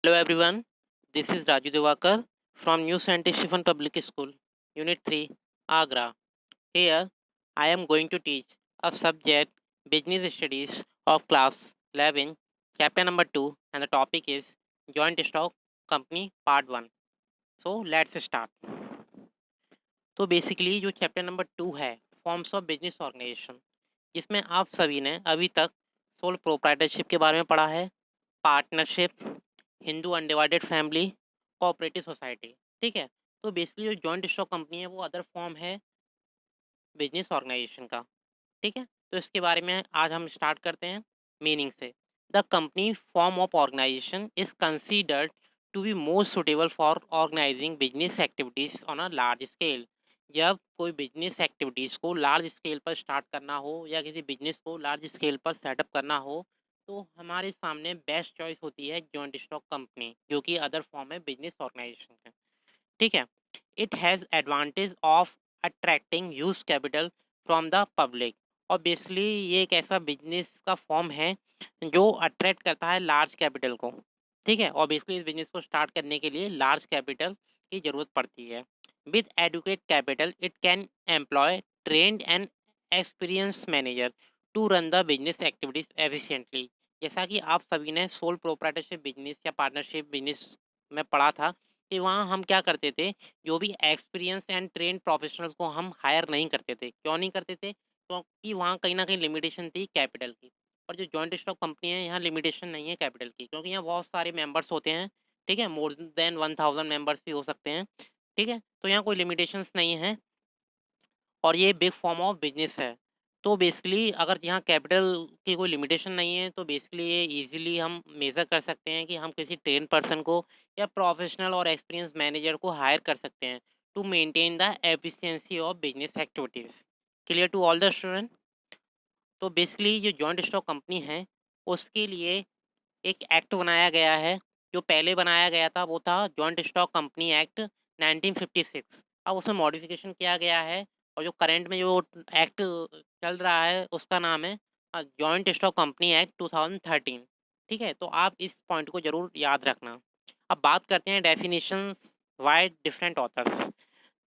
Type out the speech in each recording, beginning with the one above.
Hello everyone, this is Raju Devakar from New Scientist Shivan Public School, Unit 3, Agra. Here, I am going to teach a subject Business Studies of Class 11, Chapter number 2, and the topic is Joint Stock Company Part 1. So, let's start. तो basically जो chapter number 2 है, forms of business organisation, जिसमें आप सभी ने अभी तक sole proprietorship के बारे में पढ़ा है, partnership, Hindu undivided family, cooperative society. ठीक है, तो बेसिकली जो जॉइंट स्टॉक कंपनी है वो अदर फॉर्म है बिजनेस ऑर्गेनाइजेशन का। ठीक है, तो इसके बारे में आज हम स्टार्ट करते हैं मीनिंग से। The company form of organisation is considered to be most suitable for organising business activities on a large scale. जब कोई बिजनेस एक्टिविटीज़ को लार्ज स्केल पर स्टार्ट करना हो या किसी बिजनेस को लार्ज स्केल पर सेटअप करना हो, तो हमारे सामने बेस्ट चॉइस होती है जॉइंट स्टॉक कंपनी, जो कि अदर फॉर्म है बिजनेस ऑर्गेनाइजेशन का। ठीक है, it has advantage of attracting huge capital from the public. Obviously ये एक ऐसा बिजनेस का फॉर्म है जो अट्रैक्ट करता है लार्ज कैपिटल को। ठीक है, ऑब्वियसली इस बिजनेस को स्टार्ट करने के लिए लार्ज कैपिटल की ज़रूरत पड़ती है। With adequate capital it can employ trained and experience manager to run the business activities efficiently. जैसा कि आप सभी ने सोल प्रोप्राइटरशिप बिजनेस या पार्टनरशिप बिजनेस में पढ़ा था कि वहाँ हम क्या करते थे, जो भी एक्सपीरियंस एंड ट्रेंड प्रोफेशनल्स को हम हायर नहीं करते थे। क्यों नहीं करते थे? क्योंकि वहाँ कहीं न कहीं लिमिटेशन थी कैपिटल की। और जो जॉइंट स्टॉक कंपनी है, यहाँ लिमिटेशन नहीं है कैपिटल की, क्योंकि यहाँ बहुत सारे मेंबर्स होते हैं। ठीक है? मोर देन 1000 मेंबर्स भी हो सकते हैं। ठीक है? तो यहाँ कोई लिमिटेशंस नहीं है और ये बिग फॉर्म ऑफ बिजनेस है। तो बेसिकली अगर यहाँ कैपिटल की कोई लिमिटेशन नहीं है, तो बेसिकली ये ईज़िली हम मेज़र कर सकते हैं कि हम किसी ट्रेन्ड पर्सन को या प्रोफेशनल और एक्सपीरियंस मैनेजर को हायर कर सकते हैं to maintain the efficiency of business activities. Clear to all the student? तो बेसिकली जो जॉइंट स्टॉक कंपनी है, उसके लिए एक एक्ट बनाया गया है। जो पहले बनाया गया था वो था जॉइंट स्टॉक कंपनी एक्ट 1956। अब उसमें मॉडिफिकेशन किया गया है और जो करंट में जो एक्ट चल रहा है उसका नाम है जॉइंट स्टॉक कंपनी एक्ट 2013। ठीक है, तो आप इस पॉइंट को ज़रूर याद रखना। अब बात करते हैं डेफिनेशंस बाय डिफरेंट ऑथर्स।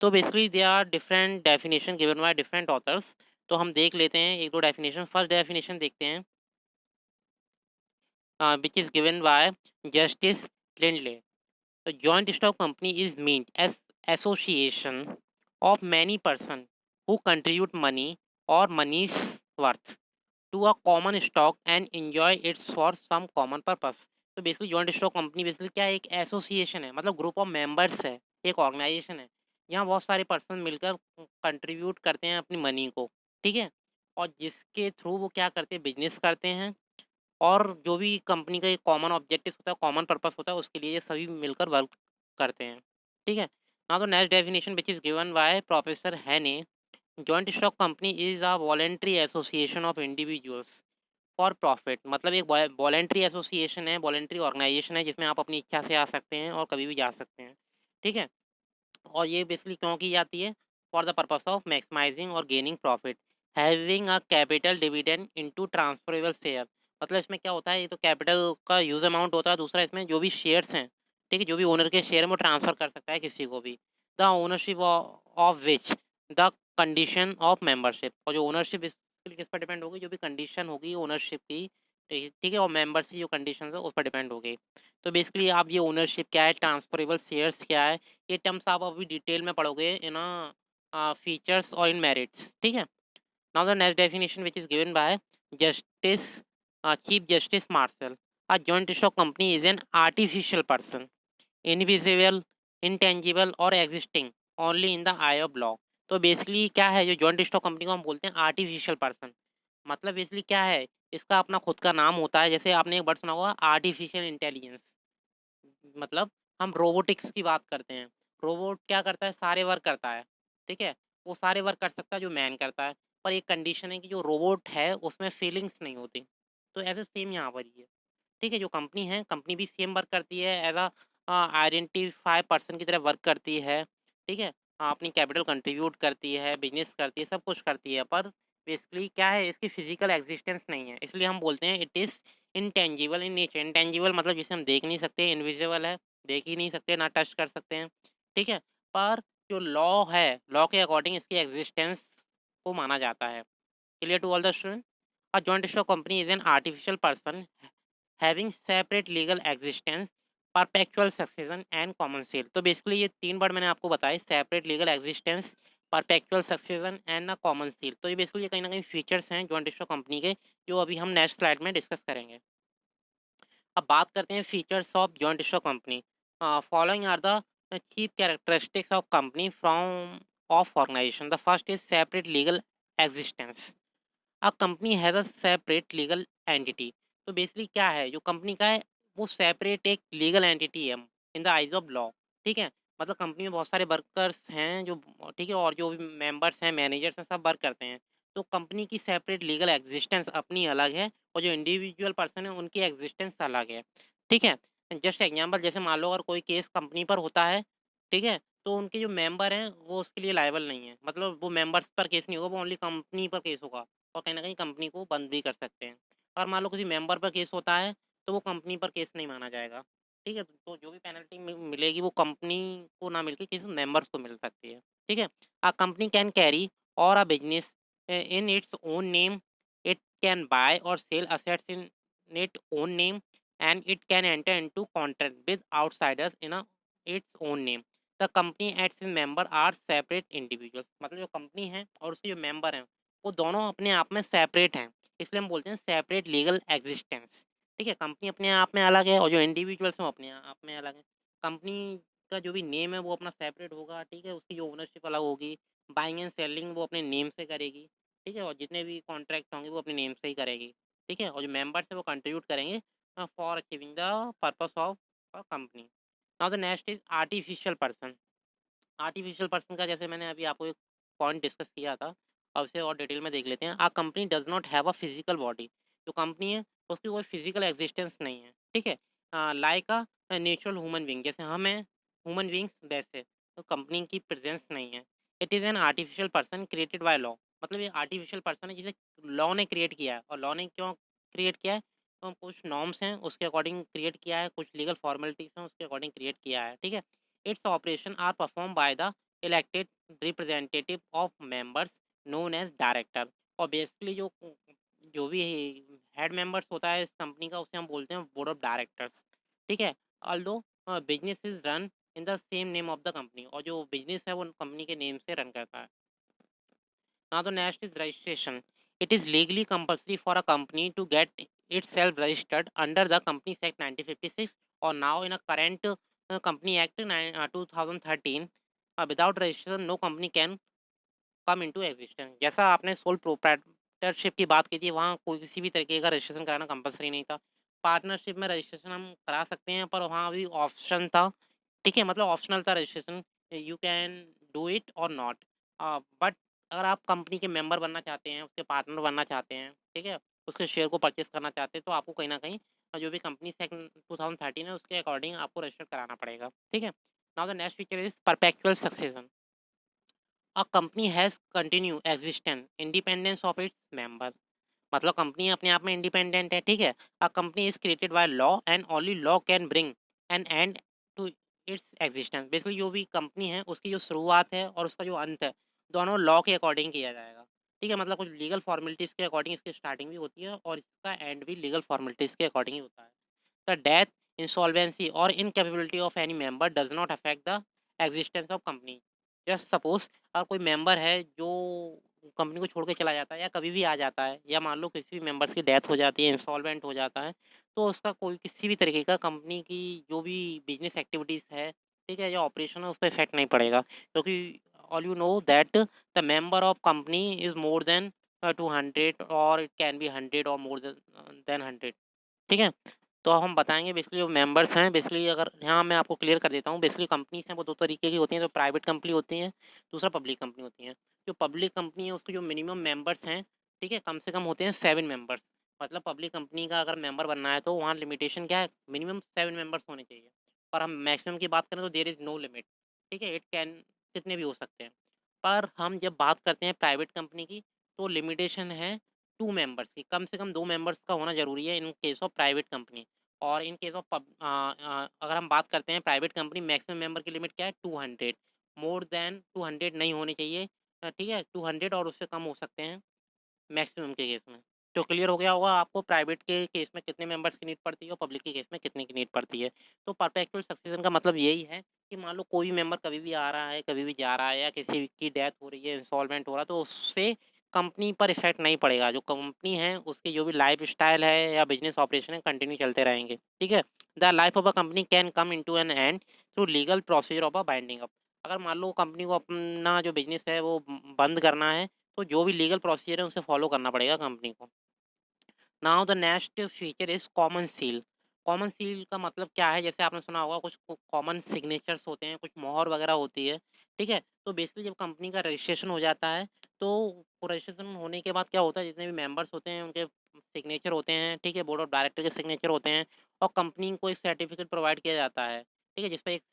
तो basically they are different definition given by different authors. तो हम देख लेते हैं एक दो डेफिनेशन। फर्स्ट डेफिनेशन देखते हैं which is given by Justice Lindley. The joint stock company is meant as association of many persons who contribute money or money's worth to a common stock and enjoy it for some common purpose. तो basically joint stock company basically क्या है, एक association है, मतलब group of members है, एक organisation है। यहाँ बहुत सारे पर्सन मिलकर कंट्रीब्यूट करते हैं अपनी मनी को। ठीक है, और जिसके थ्रू वो क्या करते हैं, बिजनेस करते हैं और जो भी कंपनी का एक कॉमन ऑब्जेक्टिव होता है, कॉमन पर्पस होता है, उसके लिए ये सभी मिलकर वर्क करते हैं। ठीक है? Now the next definition which is given by professor Haney, joint stock company is a voluntary association of individuals for profit. मतलब एक वॉलंटरी एसोसिएशन है, वॉलंटरी ऑर्गेनाइजेशन है, जिसमें आप अपनी इच्छा से आ सकते हैं और कभी भी जा सकते हैं। ठीक है? और ये बेसिकली क्यों की जाती है? For the purpose of maximising और gaining profit, having a capital dividend into transferable share. मतलब इसमें क्या होता है, ये तो कैपिटल का यूज अमाउंट होता है, दूसरा इसमें जो भी शेयर्स हैं, ठीक है, जो भी ओनर के शेयर में वो ट्रांसफर कर सकता है किसी को भी। The ownership of which the condition of membership, और जो ओनरशिप किस पर डिपेंड होगी, जो भी कंडीशन होगी ओनरशिप की, ठीक है, और मेंबर्स की जो कंडीशन है उस पर डिपेंड होगी। तो बेसिकली आप ये ओनरशिप क्या है, ट्रांसफरेबल शेयर्स क्या है, ये टर्म्स आप अभी डिटेल में पढ़ोगे इन फीचर्स और इन मेरिट्स। ठीक है? Now the next definition which is given by justice chief justice Marshall, a joint stock company is an artificial person, invisible, intangible और existing only in the eye of law. तो basically क्या है, जो joint stock company को हम बोलते हैं artificial person. मतलब बेसिकली क्या है, इसका अपना खुद का नाम होता है। जैसे आपने एक वर्ड सुना होगा आर्टिफिशियल इंटेलिजेंस, मतलब हम रोबोटिक्स की बात करते हैं। रोबोट क्या करता है, सारे वर्क करता है। ठीक है? वो सारे वर्क कर सकता है जो मैन करता है। पर एक कंडीशन है कि जो रोबोट है उसमें फीलिंग्स नहीं होती। तो ऐसे सेम यहाँ पर ही है। ठीक है? जो कंपनी है, कंपनी भी सेम वर्क करती है, एज़ अ आइडेंटिफाई पर्सन की तरह वर्क करती है। ठीक है? अपनी कैपिटल कंट्रीब्यूट करती है, बिज़नेस करती है, सब कुछ करती है, पर बेसिकली क्या है, इसकी फिज़िकल एक्जिस्टेंस नहीं है। इसलिए हम बोलते हैं it is intangible in nature, intangible मतलब जिसे हम देख नहीं सकते, इनविजिबल है, देख ही नहीं सकते, ना टच कर सकते हैं, ठीक है? पर जो लॉ है, लॉ के अकॉर्डिंग इसकी एग्जिस्टेंस को माना जाता है। Clear to all the student? A joint stock company is an artificial person having separate legal existence, perpetual succession and common seal. तो बेसिकली ये 3 वर्ड मैंने आपको बताए, separate legal existence, perpetual succession and a common seal. तो ये basically कहीं न कहीं फीचर्स हैं जॉइंट स्टॉक कंपनी के, जो अभी हम नेक्स्ट स्लाइड में डिस्कस करेंगे। अब बात करते हैं features of joint stock company. Following are the chief characteristics of company from of organisation. The first is separate legal existence. A company has a separate legal entity. तो basically क्या है जो कंपनी का है, वो सेपरेट एक legal entity है in the eyes of law, ठीक है? मतलब कंपनी में बहुत सारे वर्कर्स हैं जो, ठीक है, और जो भी मेंबर्स हैं, मैनेजर्स हैं, सब वर्क करते हैं। तो कंपनी की सेपरेट लीगल एग्जिस्टेंस अपनी अलग है, और जो इंडिविजुअल पर्सन है उनकी एग्जिस्टेंस अलग है, ठीक है? जस्ट एग्जांपल, जैसे मान लो अगर कोई केस कंपनी पर होता है, ठीक है? तो उनके जो मेंबर हैं वो उसके लिए लायबल नहीं है, मतलब वो मेंबर्स पर केस नहीं होगा, वो ओनली कंपनी पर केस होगा, और कहीं न कहीं कंपनी को बंद भी कर सकते हैं। और मान लो किसी मेंबर पर केस होता है, तो वो कंपनी पर केस नहीं माना जाएगा, ठीक है? तो जो भी पेनल्टी मिलेगी वो कंपनी को ना मिलके किसी मेंबर्स को मिल सकती है, ठीक है? अ कंपनी कैन कैरी और a business in its own name. It can buy or sell assets in its own name, and it can enter into contract with outsiders in its own name. The company and its member are separate individuals. मतलब जो company है और उसके जो member हैं वो दोनों अपने आप में सेपरेट हैं, इसलिए हम बोलते हैं सेपरेट लीगल एग्जिस्टेंस, ठीक है? कंपनी अपने आप में अलग है और जो इंडिविजुअल्स हैं वो अपने आप में अलग है। कंपनी का जो भी नेम है वो अपना सेपरेट होगा, ठीक है? उसकी जो ओनरशिप अलग होगी, बाइंग एंड सेलिंग वो अपने नेम से करेगी, ठीक है? और जितने भी कॉन्ट्रैक्ट्स होंगे वो अपने नेम से ही करेगी, ठीक है? और जो मेंबर्स हैं वो कंट्रीब्यूट करेंगे for achieving the purpose of a company. Now the next is artificial person. Artificial person का जैसे मैंने अभी आपको एक पॉइंट डिस्कस किया था, अब उसे और डिटेल में देख लेते हैं। A company does not have a physical body. जो कंपनी है उसकी कोई फिजिकल एग्जिस्टेंस नहीं है, ठीक है? Like a natural human being, जैसे हम हैं ह्यूमन बीइंग्स वैसे, तो कंपनी की प्रेजेंस नहीं है। It is an artificial person created by law. मतलब ये आर्टिफिशियल पर्सन है जिसे लॉ ने क्रिएट किया है, और लॉ ने क्यों क्रिएट किया है? तो कुछ नॉर्म्स हैं उसके अकॉर्डिंग क्रिएट किया है, कुछ लीगल फॉर्मेलिटीज हैं उसके अकॉर्डिंग क्रिएट किया है, ठीक है? Its operation are performed by the elected representative of members known as director। और बेसिकली जो भी हेड मेंबर्स होता है इस कंपनी का उसे हम बोलते हैं बोर्ड ऑफ डायरेक्टर्स, ठीक है? Although business is run in the same name of the company, और जो बिजनेस है वो कंपनी के नेम से रन करता है। Now the next is registration. It is legally compulsory for a company to get itself registered under the Companies Act 1956, or now in a current Company Act 2013. Without registration, no company can come into existence। जैसा आपने sole proprietorship की बात की थी, वहाँ कोई किसी भी तरीके का रजिस्ट्रेशन कराना कंपलसरी नहीं था। पार्टनरशिप में रजिस्ट्रेशन हम करा सकते हैं, पर वहाँ भी ऑप्शन था, ठीक है? मतलब ऑप्शनल था registration, you can do it और नॉट। बट अगर आप कंपनी के मेंबर बनना चाहते हैं, उसके पार्टनर बनना चाहते हैं, ठीक है? उसके शेयर को परचेज़ करना चाहते हैं, तो आपको कहीं न कहीं जो भी कंपनी सेक्ट 2013 है, उसके अकॉर्डिंग आपको रजिस्टर कराना पड़ेगा, ठीक है? Now the next feature is perpetual succession. A company has continue existence independence of its member. मतलब कंपनी अपने आप में इंडिपेंडेंट है, ठीक है? A company is created by law and only law can bring an end to its existence. Basically जो भी company है उसकी जो शुरुआत है और उसका जो अंत है, दोनों लॉ के अकॉर्डिंग किया जाएगा, ठीक है? मतलब कुछ लीगल फॉर्मेलिटीज़ के अकॉर्डिंग इसकी स्टार्टिंग भी होती है और इसका एंड भी लीगल फॉर्मेलिटीज़ के अकॉर्डिंग ही होता है। द डेथ, इंसॉल्वेंसी और incapability of any member does not affect the existence of company. Just suppose अगर कोई मेंबर है जो कंपनी को छोड़ के चला जाता है या कभी भी आ जाता है, या मान लो किसी भी मेंबर्स की डेथ हो जाती है, इंसॉल्वेंट हो जाता है, तो उसका कोई किसी भी तरीके का कंपनी की जो भी बिजनेस एक्टिविटीज़ है, ठीक है, या ऑपरेशन है, उस पे इफेक्ट नहीं पड़ेगा, क्योंकि all you know that the member of company is more than 200, और इट कैन बी 100 और मोर देन 100, ठीक है? तो अब हम बताएँगे बेसिकली जो मेंबर्स हैं, बेसिकली अगर यहाँ मैं आपको क्लियर कर देता हूँ, बेसिकली कंपनीज़ हैं वो 2 तरीके की होती हैं, जो प्राइवेट कंपनी होती हैं, दूसरा पब्लिक कंपनी होती हैं। जो पब्लिक कंपनी है उसके जो मिनिमम मेंबर्स हैं, ठीक है, कम से कम होते हैं 7 मेंबर्स। मतलब पब्लिक कंपनी का अगर मेंबर बनना है तो वहाँ लिमिटेशन क्या है, मिनिमम 7 मेंबर्स होने चाहिए। और हम मैक्सिमम की बात करें तो देयर इज़ नो लिमिट, ठीक है? इट कैन कितने भी हो सकते हैं। पर हम जब बात करते हैं प्राइवेट कंपनी की, तो लिमिटेशन है 2 मेंबर्स की, कम से कम 2 मेंबर्स का होना ज़रूरी है इन केस ऑफ प्राइवेट कंपनी। और इन केस ऑफ अगर हम बात करते हैं प्राइवेट कंपनी, मैक्सिमम मेंबर की लिमिट क्या है 200, मोर देन 200 नहीं होनी चाहिए। ठीक है, 200 और उससे कम हो सकते हैं मैक्सिमम के केस में। तो क्लियर हो गया होगा आपको प्राइवेट के केस में कितने मेंबर्स की नीड पड़ती है और पब्लिक के केस में कितने की नीड पड़ती है। तो परपेचुअल सक्सेशन का मतलब यही है कि मान लो कोई भी मेंबर कभी भी आ रहा है, कभी भी जा रहा है, या किसी की डेथ हो रही है, इंसॉल्वेंट हो रहा है, तो उससे कंपनी पर इफेक्ट नहीं पड़ेगा। जो कंपनी है उसकी जो भी लाइफ स्टाइल है या बिजनेस ऑपरेशन है कंटिन्यू चलते रहेंगे। ठीक है, the life of a company can come into an end through legal procedure of a binding up. अगर मान लो कंपनी को अपना जो बिजनेस है वो बंद करना है, तो जो भी लीगल प्रोसीजर है उसे फॉलो करना पड़ेगा कंपनी को। Now the next feature is common seal. Common seal का मतलब क्या है, जैसे आपने सुना होगा कुछ कॉमन सिग्नेचर्स होते हैं, कुछ मोहर वगैरह होती है। ठीक है, तो बेसिकली जब कंपनी का रजिस्ट्रेशन हो जाता है, तो रजिस्ट्रेशन होने के बाद क्या होता है, जितने भी मेंबर्स होते हैं उनके सिग्नेचर होते हैं। ठीक है, बोर्ड ऑफ डायरेक्टर के सिग्नेचर होते हैं, और कंपनी को एक सर्टिफिकेट प्रोवाइड किया जाता है। ठीक है, जिसपे एक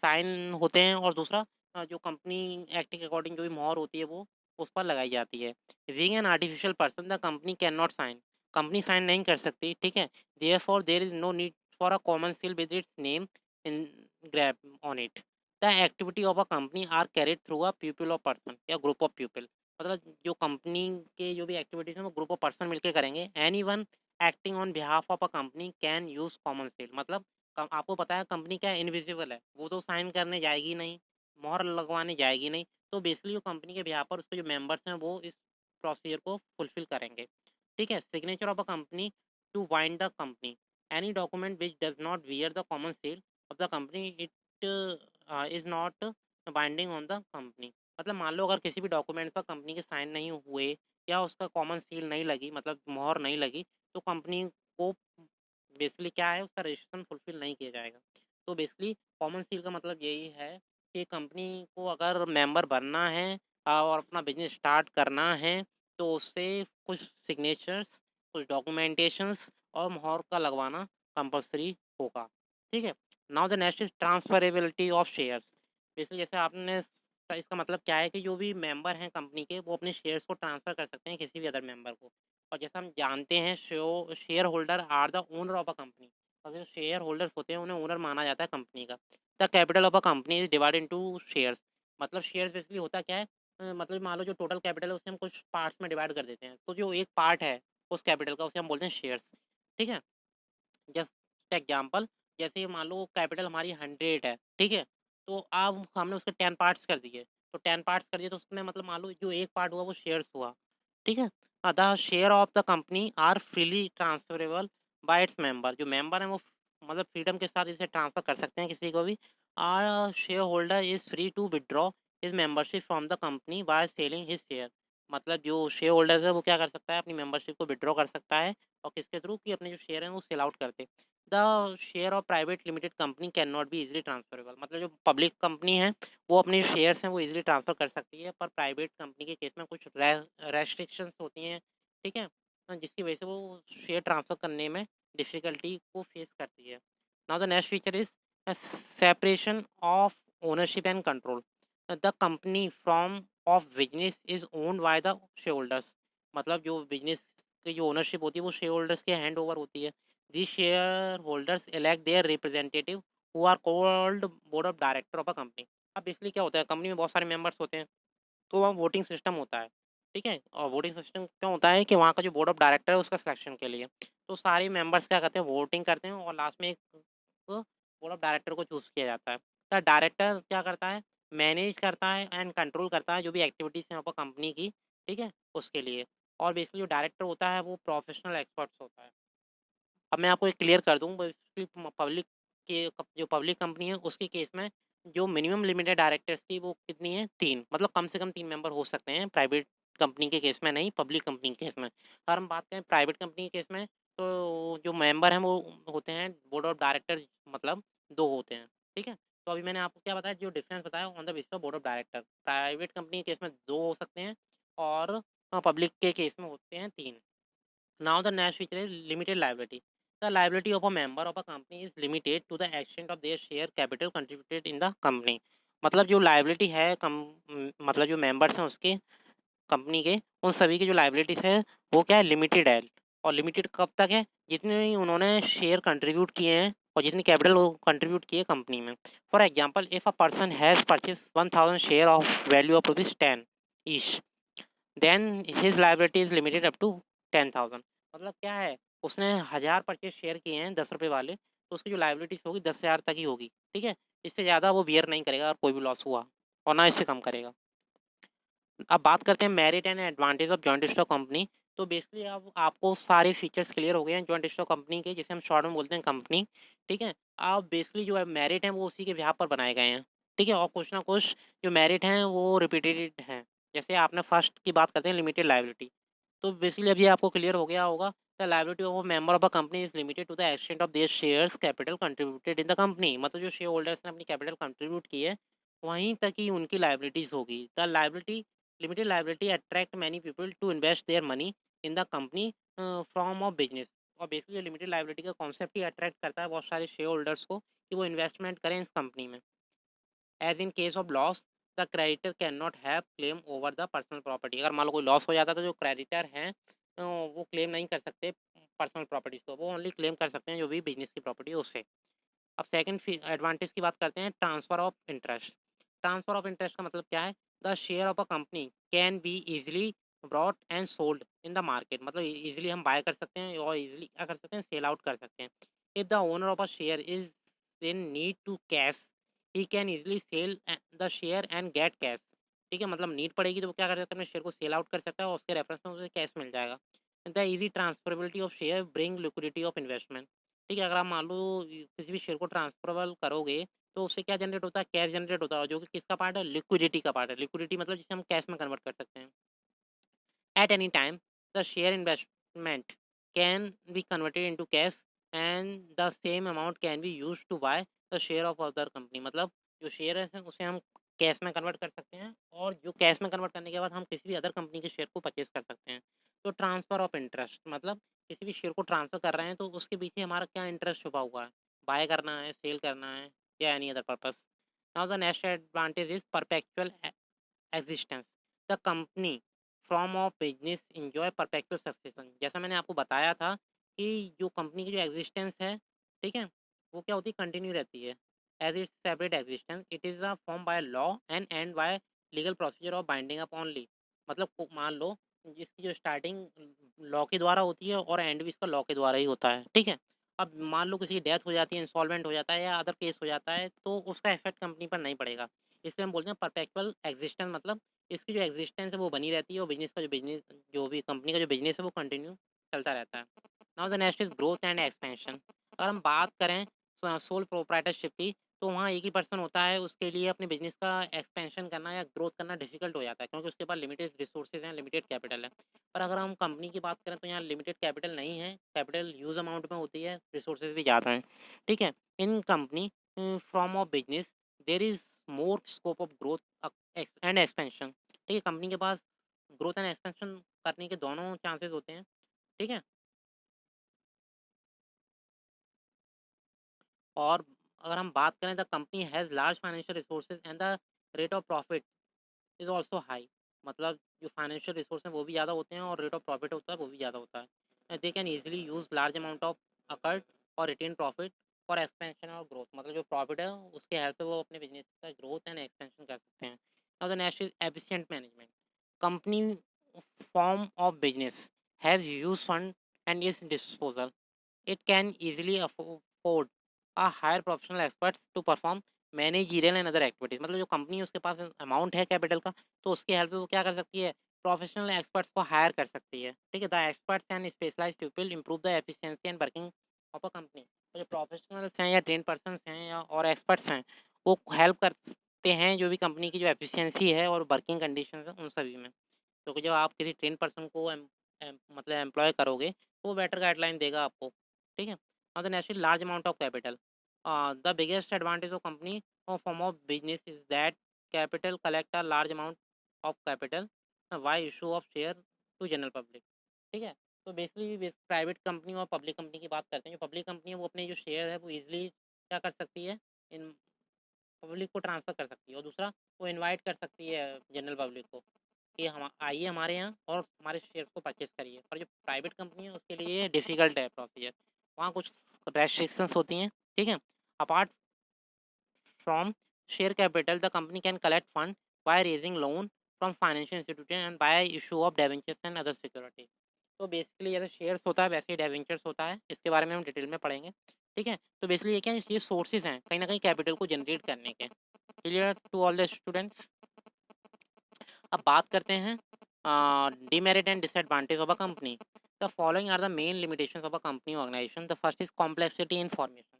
साइन होते हैं, और दूसरा जो कंपनी एक्ट के अकॉर्डिंग जो भी मोहर होती है वो उस पर लगाई जाती है। Being an artificial person the company can not sign, company sign नहीं कर सकती। ठीक है, therefore there is no need for a common seal with its name in grab on it. The activity of a company are carried through a people of person या group of people. मतलब जो company के जो भी activities हैं वो group of person मिलकर करेंगे। Any one acting on behalf of a company can use common seal. मतलब आपको पता है कंपनी क्या इनविजिबल है, वो तो साइन करने जाएगी नहीं, मोहर लगवाने जाएगी नहीं। तो बेसिकली जो कंपनी के बिहाफ पर उसके जो मेंबर्स हैं वो इस प्रोसीजर को फुलफिल करेंगे। ठीक है, signature of a company to bind the company, any document which does not wear the common seal of the company it is not binding on the company. मतलब मान लो अगर किसी भी डॉक्यूमेंट पर कंपनी के साइन नहीं हुए या उसका कॉमन सील नहीं लगी, मतलब मोहर नहीं लगी, तो कंपनी को बेसिकली क्या है उसका रजिस्ट्रेशन फुलफिल नहीं किया जाएगा। तो बेसिकली कॉमन सील का मतलब यही है कि कंपनी को अगर मेंबर बनना है और अपना बिजनेस स्टार्ट करना है, तो उससे कुछ सिग्नेचर्स, कुछ डॉक्यूमेंटेशंस और मोहर का लगवाना कंपलसरी होगा। ठीक है, now the next is transferability of shares. Basically जैसे आपने इसका मतलब क्या है कि जो भी मेंबर हैं कंपनी के वो अपने शेयर्स को ट्रांसफ़र कर सकते हैं किसी भी अदर मेंबर को। और जैसा हम जानते हैं share holder are the owner of a company, और जो शेयर होल्डर्स होते हैं उन्हें ओनर माना जाता है कंपनी का। The capital of a company is divide into shares. मतलब शेयर्स बेसिकली होता क्या है, मतलब मान लो जो टोटल कैपिटल है उसे हम कुछ पार्ट्स में डिवाइड कर देते हैं, तो जो एक पार्ट है उस कैपिटल का उसे हम बोलते हैं शेयर्स। ठीक है, जस्ट एग्जांपल, जैसे मान लो कैपिटल हमारी 100 है। ठीक है, तो अब हमने उसके 10 पार्ट्स कर दिए, तो 10 पार्ट्स कर दिए तो उसमें मतलब मान लो जो एक पार्ट हुआ वो शेयर्स हुआ। ठीक है, the share of the company are freely transferable by its member. जो मेंबर है वो मतलब फ्रीडम के साथ इसे ट्रांसफर कर सकते हैं किसी को भी। Are share holder is free to withdraw his membership from the company by selling his share. मतलब जो शेयर होल्डर है वो क्या कर सकता है, अपनी मेंबरशिप को विदड्रॉ कर सकता है, और किसके थ्रू, कि अपने जो शेयर हैं वो सेल आउट करते। The share of private limited company can not be easily transferable. मतलब जो पब्लिक कंपनी है वो अपने शेयर्स हैं वो इजीली ट्रांसफ़र कर सकती है, पर प्राइवेट कंपनी के केस में कुछ रेस्ट्रिक्शंस होती हैं। ठीक है, जिसकी वजह से वो शेयर ट्रांसफ़र करने में डिफ़िकल्टी को फेस करती है। Now the next feature is separation of ownership and control. The company from of business is owned by the share holders. मतलब जो बिजनेस की जो ओनरशिप होती है वो शेयर होल्डर्स के हैंड ओवर होती है। These shareholders elect their representative who are called board of director of a company। अब बेसिकली क्या होता है, कंपनी में बहुत सारे मेंबर्स होते हैं, तो वहाँ वोटिंग सिस्टम होता है। ठीक है, और वोटिंग सिस्टम क्यों होता है कि वहाँ का जो बोर्ड ऑफ डायरेक्टर है उसका सिलेक्शन के लिए, तो सारे मेंबर्स क्या करते हैं, वोटिंग करते हैं, और लास्ट में एक बोर्ड ऑफ डायरेक्टर को चूज़ किया जाता है। तो डायरेक्टर क्या करता है, मैनेज करता है एंड कंट्रोल करता है जो भी एक्टिविटीज़ हैं वहाँ पर कंपनी की। ठीक है, उसके लिए। और बेसिकली जो डायरेक्टर होता है वो प्रोफेशनल एक्सपर्ट्स होता है। अब मैं आपको एक क्लियर कर दूँ, बेसिकली पब्लिक के जो पब्लिक कंपनी है उसके केस में जो मिनिमम लिमिट है डायरेक्टर्स की वो कितनी है, 3। मतलब कम से कम 3 मेंबर हो सकते हैं, प्राइवेट कंपनी के केस में नहीं, पब्लिक कंपनी के केस में। अगर हम बात करें प्राइवेट कंपनी के केस में, तो जो मेंबर हैं वो होते हैं बोर्ड ऑफ डायरेक्टर, मतलब 2 होते हैं। ठीक है, तो अभी मैंने आपको क्या बताया, जो डिफरेंस बताया on the basis of board of director. Private company के केस में 2 हो सकते हैं, और पब्लिक के केस में होते हैं 3। Now the next feature is limited liability. The liability of a member of a company is limited to the extent of their share capital contributed in the company। मतलब जो liability है मतलब जो members हैं उसके कंपनी के, उन सभी की जो लाइबिलिटीज़ है वो क्या है, लिमिटेड है। और लिमिटेड कब तक है, जितने भी उन्होंने शेयर कंट्रीब्यूट किए हैं और जितनी कैपिटल वो कंट्रीब्यूट किए कंपनी में। For example, if a person has purchase 1000 share of value of ₹10 each, then his liability is limited up to 10,000। मतलब क्या है, उसने 1000 परचेज शेयर किए हैं 10 रुपये वाले, तो उसकी जो लायबिलिटीज होगी 10,000 तक ही होगी। ठीक है, इससे ज़्यादा वो बियर नहीं करेगा और कोई भी लॉस हुआ, और ना इससे कम करेगा। अब बात करते हैं merit and advantage of joint stock company. तो बेसिकली अब आपको सारे फीचर्स क्लियर हो गए हैं जॉइंट स्टॉक कंपनी के, जिसे हम शॉर्ट में बोलते हैं कंपनी। ठीक है, अब बेसिकली जो है मेरिट है वो उसी के बिहाफ पर बनाए गए हैं। ठीक है, और कुछ ना कुछ जो मेरिट हैं वो रिपीटेड हैं। जैसे आपने फर्स्ट की बात करते हैं लिमिटेड लाइबिलिटी, तो बेसिकली अब ये आपको क्लियर हो गया होगा। The liability of member of a company is limited to the extent of their shares capital contributed in the company. मतलब जो शेयर होल्डर्स ने अपनी कैपिटल कंट्रीब्यूट की है वहीं तक ही उनकी लाइबिलिटीज होगी। The liability limited liability attract many people to invest their money in the company from of business. और बेसिकली लिमिटेड लाइबिलिटी का कॉन्सेप्ट ही अट्रैक्ट करता है बहुत सारे शेयर होल्डर्स को कि वो इन्वेस्टमेंट करें इस कंपनी में। As in case of loss, the creditor can not have claim over the personal property. अगर मान लो कोई लॉस हो जाता है तो जो क्रेडिटर हैं वो क्लेम नहीं कर सकते पर्सनल प्रॉपर्टीज को, वो ओनली क्लेम कर सकते हैं जो भी बिजनेस की प्रॉपर्टी है उससे। अब सेकंड एडवांटेज की बात करते हैं, transfer of interest. Transfer of interest का मतलब क्या है, the share of a company can be easily brought and sold in the market. मतलब इजिली हम बाय कर सकते हैं और इजिली क्या कर सकते हैं, सेल आउट कर सकते हैं। If the owner of a share is in need to cash, he can easily sell the share and get cash. ठीक है, मतलब नीड पड़ेगी तो वो क्या कर सकता है, अपने शेयर को सेल आउट कर सकता है और उसके रेफरेंस में उसे कैश मिल जाएगा। The easy transferability of share bring liquidity of investment. ठीक है, अगर आप मान लो किसी भी शेयर को ट्रांसफरेबल करोगे तो उससे क्या जनरेट होता है, कैश जनरेट होता है, जो कि किसका पार्ट है, लिक्विडिटी का पार्ट है। लिक्विडिटी मतलब जिसे हम कैश में कन्वर्ट कर सकते हैं। At any time, the share investment can be converted into cash and the same amount can be used to buy the share of other company। मतलब जो शेयर है उसे हम कैश में कन्वर्ट कर सकते हैं और जो कैश में कन्वर्ट करने के बाद हम किसी भी अदर कंपनी के शेयर को परचेज कर सकते हैं। तो ट्रांसफर ऑफ इंटरेस्ट मतलब किसी भी शेयर को ट्रांसफर कर रहे हैं तो उसके पीछे हमारा क्या इंटरेस्ट छुपा हुआ है, बाय करना है, सेल करना है या any other purpose. Now the next advantage is perpetual existence. The company from of business enjoy perpetual succession. जैसा मैंने आपको बताया था कि जो कंपनी की जो एग्जिस्टेंस है, ठीक है, वो क्या होती है, कंटिन्यू रहती है। As its separate existence it is a form by law and end by legal procedure of binding up only. मतलब मान लो जिसकी जो स्टार्टिंग लॉ के द्वारा होती है और एंड भी इसका लॉ के द्वारा ही होता है। ठीक है, अब मान लो किसी की डेथ हो जाती है, इंसॉल्वेंट हो जाता है या अदर केस हो जाता है तो उसका इफेक्ट कंपनी पर नहीं पड़ेगा। इसलिए हम बोलते हैं परपेचुअल एग्जिस्टेंस। मतलब इसकी जो एग्जिस्टेंस है वो बनी रहती है और बिजनेस जो भी कंपनी का जो बिजनेस है वो कंटिन्यू चलता रहता है। Now the next is growth and expansion. अगर हम बात करें सोल प्रोप्राइटरशिप की, तो वहाँ एक ही पर्सन होता है, उसके लिए अपने बिजनेस का एक्सपेंशन करना या ग्रोथ करना डिफिकल्ट हो जाता है क्योंकि उसके पास लिमिटेड रिसोर्सेज हैं, लिमिटेड कैपिटल है। पर अगर हम कंपनी की बात करें तो यहाँ लिमिटेड कैपिटल नहीं है, कैपिटल ह्यूज अमाउंट में होती है, रिसोर्सेज भी ज़्यादा हैं। ठीक है, in company from of business there is more scope of growth and expansion. ठीक है, कंपनी के पास ग्रोथ एंड एक्सपेंशन करने के दोनों चांसेस होते हैं। ठीक है, और अगर हम बात करें the company has large financial resources and the rate of profit is also high. मतलब जो फाइनेंशियल रिसोर्स हैं वो भी ज़्यादा होते हैं और रेट ऑफ प्रॉफिट होता है वो भी ज़्यादा होता है। They can easily use large amount of occurred और रिटेन प्रॉफिट फॉर एक्सपेंशन और ग्रोथ। मतलब जो प्रॉफिट है उसके हेल्प से वो अपने बिजनेस का ग्रोथ एंड एक्सपेंशन कर सकते हैं। Now the next is efficient management. Company form of business has use fund and is disposal, it can easily afford a hire professional experts to perform managerial and other activities। मतलब जो company है उसके पास amount है capital का, तो उसके help से वो क्या कर सकती है, प्रोफेशनल एक्सपर्ट्स को हायर कर सकती है। ठीक है, the experts and specialised people improve the efficiency and working of a company. तो जो प्रोफेशनल्स हैं या ट्रेन पर्सन हैं या और एक्सपर्ट्स हैं वो हेल्प करते हैं जो भी कंपनी की जो एफिशिएंसी है और वर्किंग कंडीशन है उन सभी में। क्योंकि जब आप किसी ट्रेन पर्सन को मतलब एम्प्लॉय करोगे तो वो बेटर गाइडलाइन देगा आपको। ठीक है, और the next large amount of capital. The biggest advantage of company और form of business is that capital collect a large amount of capital by issue of share to general public. ठीक है, तो basically private company और public company की बात करते हैं। जो पब्लिक कंपनी है वो अपने जो शेयर है वो इजिली क्या कर सकती है, इन पब्लिक को ट्रांसफ़र कर सकती है, और दूसरा वो इनवाइट कर सकती है जनरल पब्लिक को। कि हम आइए हमारे यहाँ और हमारे शेयर को परचेस करिए। पर जो प्राइवेट कंपनी है उसके लिए ये डिफ़िकल्ट है प्रोसीजर। वहाँ कुछ रेस्ट्रिक्शंस होती हैं, ठीक है? Apart from share capital, the company can collect fund by raising loan from financial institution and bye issue of debentures and other security. तो बेसिकली जैसे शेयर्स होता है वैसे ही डिबेंचर्स होता है, इसके बारे में हम डिटेल में पढ़ेंगे, ठीक है? तो बेसिकली ये क्या है, ये सोर्सेज़ हैं कहीं न कहीं कैपिटल को जनरेट करने के। Clear to all the students? अब बात करते हैं demerit and disadvantage of a company. The following are the main limitations of a company organisation. The first is complexity in formation.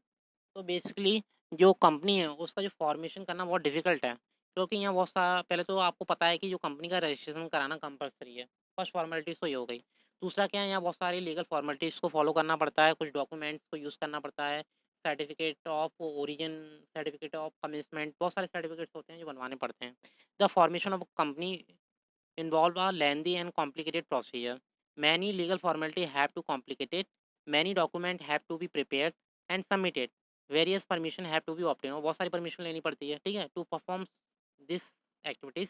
तो बेसिकली जो कंपनी है उसका जो फॉर्मेशन करना बहुत डिफिकल्ट है, क्योंकि यहाँ बहुत सा पहले तो आपको पता है कि जो कंपनी का रजिस्ट्रेशन कराना कंपलसरी है। फर्स्ट फॉर्मेलिटीज़ तो ये हो गई। दूसरा क्या है, यहाँ बहुत सारी लीगल फॉर्मेलिटीज़ को फॉलो करना पड़ता है, कुछ डॉक्यूमेंट्स को यूज़ करना पड़ता है, certificate of origin, certificate of commitment, बहुत सारे सर्टिफिकेट्स होते हैं जो बनवाने पड़ते हैं। The formation of company involve a lengthy and complicated procedure. Many legal formalities have to complicated. Many documents have to be prepared and submitted. Various permission have to be obtained. और बहुत सारी permission लेनी पड़ती है, ठीक है? To perform this activities,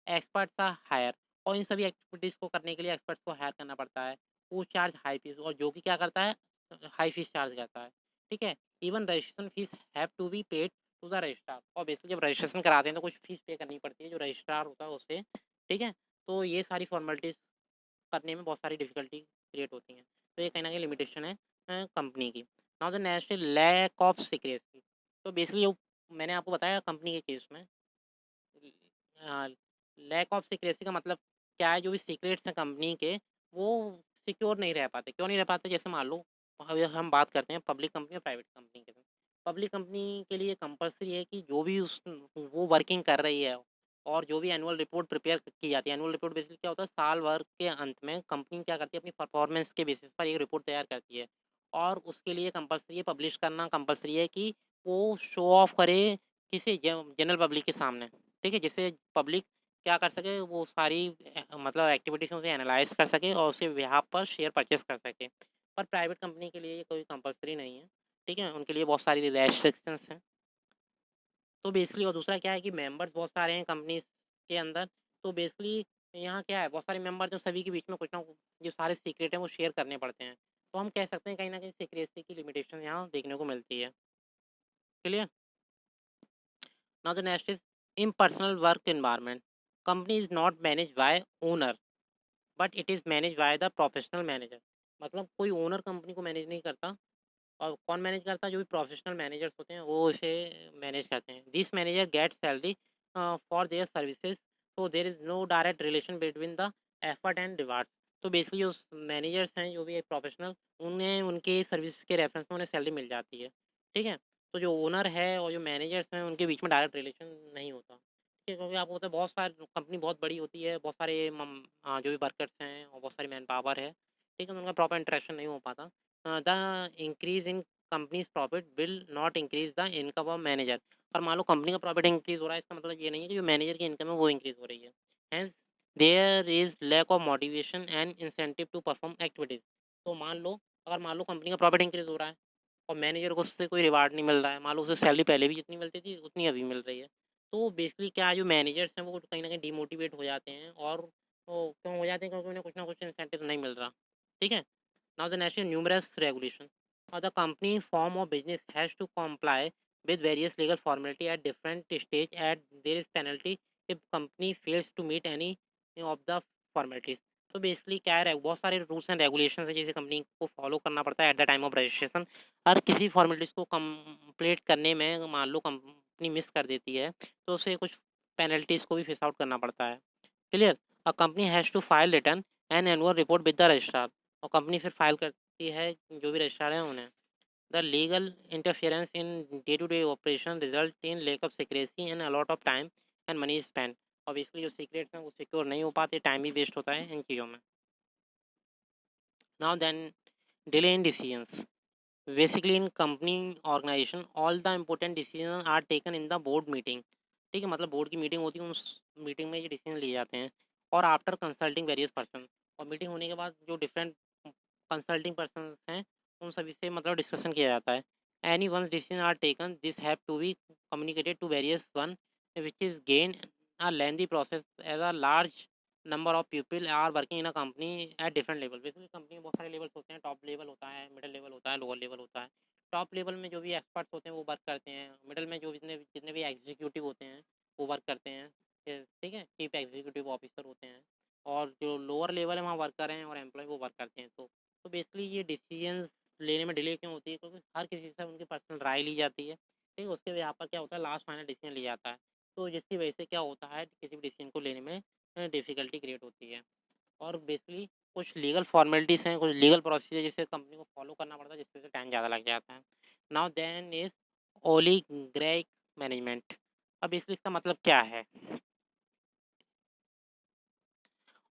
experts are hired. और इन सभी एक्टिविटीज़ को करने के लिए एक्सपर्ट्स को हायर करना पड़ता है। वो चार्ज हाई फीस, और जो कि क्या करता है, हाई फीस चार्ज करता है, ठीक है? Even registration fees have to be paid to the registrar. और बेसिकली जब रजिस्ट्रेशन कराते हैं तो कुछ फीस पे करनी पड़ती है जो रजिस्ट्रार होता है उससे, ठीक है? तो ये सारी फॉर्मेलिटीज़ करने में बहुत सारी डिफ़िकल्टी क्रिएट होती हैं। तो ये कहीं न कहीं लिमिटेशन है कंपनी की। Now the next is lack of secrecy. तो बेसिकली जो मैंने आपको बताया कंपनी के केस में, अ, लैक ऑफ सीक्रेसी का मतलब क्या है, जो भी सीक्रेट्स हैं कंपनी के, वो सिक्योर नहीं रह पाते। क्यों नहीं रह पाते? जैसे मान लो अभी हम बात करते हैं पब्लिक कंपनी और प्राइवेट कंपनी के। पब्लिक कंपनी के लिए कंपल्सरी है कि जो भी उस वो वर्किंग कर रही है और जो भी एनुअल रिपोर्ट प्रिपेयर की जाती है, एनुअल रिपोर्ट बेसिकली क्या होता है, साल भर के अंत में कंपनी क्या करती है, अपनी परफॉर्मेंस के बेसिस पर एक रिपोर्ट तैयार करती है, और उसके लिए कंपल्सरी है, पब्लिश करना कंपल्सरी है कि वो शो ऑफ करे किसी जनरल पब्लिक के सामने, ठीक है? जिससे पब्लिक क्या कर सके, वो सारी मतलब एक्टिविटीज़ उसे एनालाइज़ कर सके और उसी बिहाफ़ पर शेयर परचेज़ कर सके। पर प्राइवेट कंपनी के लिए ये कोई कंपल्सरी नहीं है, ठीक है? उनके लिए बहुत सारी रेस्ट्रिक्शंस हैं। तो बेसिकली और दूसरा क्या है कि मेंबर्स बहुत सारे हैं कंपनीज़ के अंदर, तो बेसिकली यहाँ क्या है, बहुत सारे मेंबर जो सभी के बीच में कुछ ना कुछ जो सारे सीक्रेट हैं वो शेयर करने पड़ते हैं। तो हम कह सकते हैं कहीं न कहीं सीक्रेसी की लिमिटेशन यहाँ देखने को मिलती है। Clear? Now the next is impersonal work environment. Company is not managed by owner, but it is managed by the professional manager. मतलब कोई ओनर कंपनी को मैनेज नहीं करता, और कौन मैनेज करता है? जो भी प्रोफेशनल मैनेजर्स होते हैं वो इसे मैनेज करते हैं। This manager get salary for their services, so there is no direct relation between the effort and reward. तो बेसिकली जो मैनेजर्स हैं, जो भी एक प्रोफेशनल, उन्हें उनके सर्विस के रेफरेंस में उन्हें सैलरी मिल जाती है, ठीक है? तो जो ओनर है और जो मैनेजर्स हैं उनके बीच में डायरेक्ट रिलेशन नहीं होता, ठीक है? क्योंकि आपको पता है बहुत सारी कंपनी बहुत बड़ी होती है, बहुत सारे जो भी वर्कर्स हैं और बहुत सारी मैन पावर है, ठीक है? तो उनका प्रॉपर इंटरेक्शन नहीं हो पाता। The increase in companies profit will not increase the income of manager. और मान लो कंपनी का प्रॉफिट इंक्रीज हो रहा है, इसका मतलब ये नहीं है कि जो मैनेजर की इनकम है वो इंक्रीज हो रही है। Hence there is lack of motivation and incentive to perform activities. तो मान लो, अगर मान लो कंपनी का प्रॉफिट इंक्रीज हो रहा है और मैनेजर को उससे कोई रिवार्ड नहीं मिल रहा है, मान लो उसे सैलरी पहले भी जितनी मिलती थी उतनी अभी मिल रही है, तो बेसिकली क्या है, जो मैनेजर्स हैं वो कहीं ना कहीं डिमोटिवेट हो जाते हैं, और वो क्यों हो जाते हैं? क्योंकि उन्हें कुछ ना कुछ इंसेंटिव नहीं मिल रहा, ठीक है? Now the national numerous regulation or the company form of business has to comply with various legal formality at different stage, and there is penalty if company fails to meet any of the formalities. तो basically क्या है, बहुत सारे rules and regulation है जिसे company को follow करना पड़ता है at the time of registration. हर किसी फॉर्मेलिटीज़ को कंप्लीट करने में मान लो कंपनी मिस कर देती है, तो उसे कुछ पेनल्टीज़ को भी फेस आउट करना पड़ता है। Clear? A company has to file return an annual report with the registrar. और कंपनी फिर फाइल करती है जो भी रजिस्ट्रार हैं उन्हें। The legal interference in day to day operation result in lack of secrecy and a lot of time and money spend. और basically जो सीक्रेट्स हैं वो सिक्योर नहीं हो पाते, टाइम भी वेस्ट होता है इन चीज़ों में। Now then delay in decisions. Basically in company organisation all the important decision are taken in the board meeting, ठीक है? मतलब बोर्ड की मीटिंग होती है, उस मीटिंग में ये डिसीजन लिए जाते हैं, और आफ्टर कंसल्टिंग वेरियस पर्सन। और मीटिंग होने के बाद जो डिफरेंट कंसल्टिंग पर्सन हैं उन सभी से मतलब डिस्कशन किया जाता है। Any one decision are taken this have to be communicated to various one, which is gain a lengthy process as a large number of people are working in a company at different level. Basically company में बहुत सारे levels होते हैं, top level होता है, middle level होता है, lower level होता है। टॉप लेवल में जो भी एक्सपर्ट्स होते हैं वो वर्क करते हैं, मिडिल में जो जितने जितने भी एग्जीक्यूटिव होते हैं वो वर्क करते हैं, ठीक है, चीफ एग्जीक्यूटिव ऑफिसर होते हैं। और जो लोअर लेवल है वहाँ वर्कर हैं और एम्प्लॉय वो वर्क करते हैं। तो बेसिकली ये डिसीजन लेने में डिले क्यों होती है, क्योंकि हर किसी से उनकी पर्सनल राय ली जाती है, ठीक है, उसके यहाँ पर क्या होता है, लास्ट फाइनल डिसीजन लिया जाता है। तो जिसकी वजह से क्या होता है, किसी भी डिसीजन को लेने में डिफ़िकल्टी क्रिएट होती है। और बेसिकली कुछ लीगल फॉर्मेलिटीज़ हैं, कुछ लीगल प्रोसीजर जिसे कंपनी को फॉलो करना पड़ता है, जिसकी वजह से टाइम ज़्यादा लग जाता है। Now then is oligarchic management. अब बेसिकली इसका मतलब क्या है?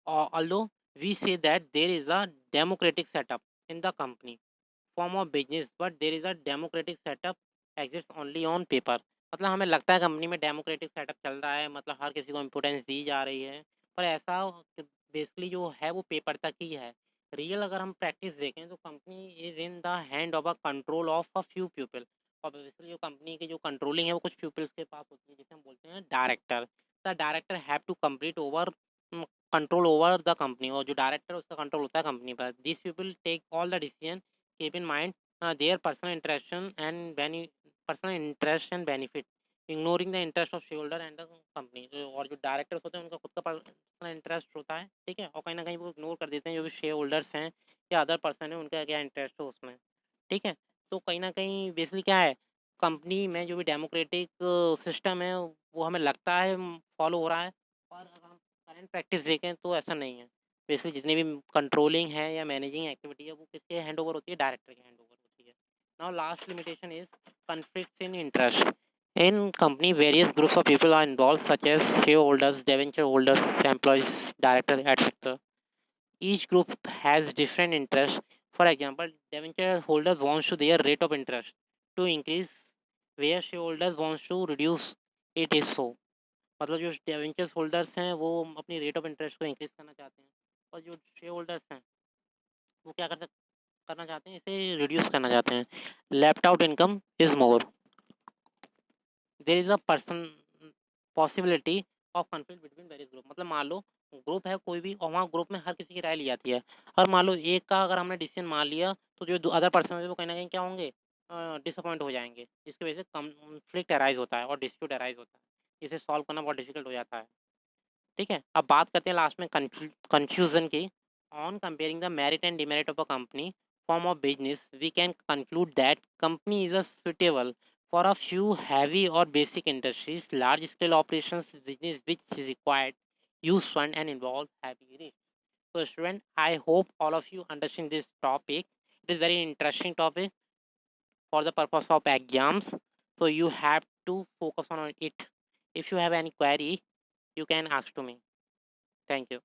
Although we say that there is a democratic setup in the company form of business, but there is a democratic setup exists only on paper। मतलब हमें लगता है company में डेमोक्रेटिक सेटअप चल रहा है, मतलब हर किसी को इम्पोर्टेंस दी जा रही है, पर ऐसा बेसिकली जो है वो पेपर तक ही है। रियल अगर हम प्रैक्टिस देखें तो company is in the hand of a control of a few people. और बेसिकली जो कंपनी की जो कंट्रोलिंग है वो कुछ पीपल्स के पास होती है, जिसे हम बोलते हैं director. The director have to complete over control over the company, और जो डायरेक्टर उसका कंट्रोल होता है कंपनी पर। This people take all the decision, keep in mind their personal interest and benefit, ignoring the interest of shareholder and the company। और जो directors होते हैं उनका खुद का पर्सनल इंटरेस्ट होता है, ठीक है, और कहीं ना कहीं वो इग्नोर कर देते हैं जो भी शेयर होल्डर्स हैं या अदर पर्सन है उनका क्या इंटरेस्ट हो उसमें, ठीक है। तो कहीं ना कहीं बेसिकली क्या है, कंपनी में जो भी डेमोक्रेटिक सिस्टम है वो हमें लगता है फॉलो हो रहा है, पर अगर हम करंट प्रैक्टिस देखें तो ऐसा नहीं है। बेसिकली जितनी भी कंट्रोलिंग है या मैनेजिंग एक्टिविटी है वो किसके हैंड ओवर होती है, डायरेक्टर के हैंड ओवर होती है। Now last limitation is conflicts in interest। In company, various groups of people are involved, such as shareholders, debenture holders, employees, directors, etc. Each group has different interests. For example, debenture holders wants to their rate of interest to increase, where shareholders wants to reduce it is so। मतलब जो debentures holders हैं वो अपनी rate of interest को increase करना चाहते हैं, और जो शेयर होल्डर्स हैं वो क्या करना चाहते हैं, इसे रिड्यूस करना चाहते हैं। Left out income is more. There is a person possibility of conflict between various group. मतलब मान लो ग्रुप है कोई भी, और वहाँ ग्रुप में हर किसी की राय ली जाती है, और मान लो एक का अगर हमने डिसीजन मान लिया तो जो अदर पर्सन है वो कहीं ना कहीं क्या होंगे, डिसअपॉइंट हो जाएंगे, जिसकी वजह से कन्फ्लिक्ट अराइज होता है और डिस्प्यूट अराइज होता है। इसे सॉल्व करना बहुत डिफिकल्ट हो जाता है, ठीक है। अब बात करते हैं लास्ट में कंफ्यूजन की। On comparing the merit and demerit of a company form of business, we can conclude that company is a suitable for a few heavy or basic industries, large scale operations business which required use fund and involve heavy risk। So student, I hope all of you understand this topic. It is very interesting topic for the purpose of exams. So you have to focus on it. If you have any query, you can ask to me. Thank you.